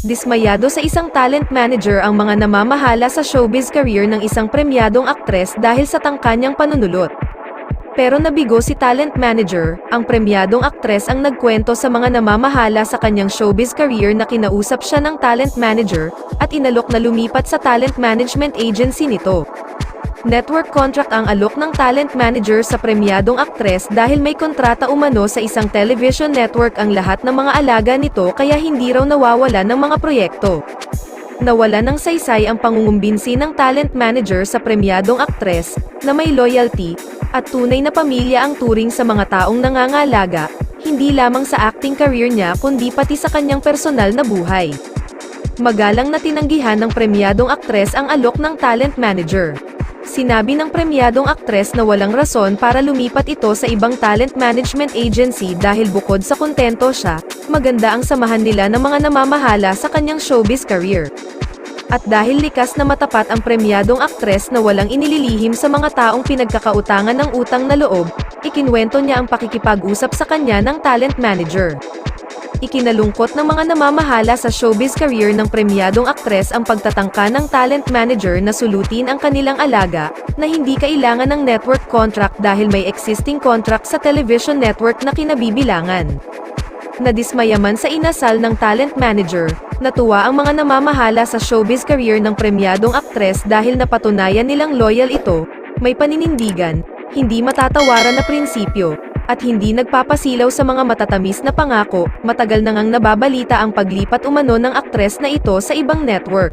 Dismayado sa isang talent manager ang mga namamahala sa showbiz career ng isang premyadong aktres dahil sa tangkanyang panunulot. Pero nabigo si talent manager, ang premyadong aktres ang nagkwento sa mga namamahala sa kanyang showbiz career na kinausap siya ng talent manager, at inalok na lumipat sa talent management agency nito. Network contract ang alok ng talent manager sa premyadong aktres dahil may kontrata umano sa isang television network ang lahat ng mga alaga nito kaya hindi raw nawawala ng mga proyekto. Nawala ng saysay ang pangungumbinsi ng talent manager sa premyadong aktres, na may loyalty, at tunay na pamilya ang turing sa mga taong nangangalaga, hindi lamang sa acting career niya kundi pati sa kanyang personal na buhay. Magalang na tinanggihan ng premyadong aktres ang alok ng talent manager. Sinabi ng premyadong aktres na walang rason para lumipat ito sa ibang talent management agency dahil bukod sa kontento siya, maganda ang samahan nila ng mga namamahala sa kanyang showbiz career. At dahil likas na matapat ang premyadong aktres na walang inililihim sa mga taong pinagkakautangan ng utang na loob, ikinwento niya ang pakikipag-usap sa kanya ng talent manager. Ikinalungkot ng mga namamahala sa showbiz career ng premyadong aktres ang pagtatangka ng talent manager na sulutin ang kanilang alaga, na hindi kailangan ng network contract dahil may existing contract sa television network na kinabibilangan. Nadismaya man sa inasal ng talent manager, natuwa ang mga namamahala sa showbiz career ng premyadong aktres dahil napatunayan nilang loyal ito, may paninindigan, hindi matatawaran na prinsipyo, at hindi nagpapasilaw sa mga matatamis na pangako. Matagal na ngang nababalita ang paglipat umano ng aktres na ito sa ibang network.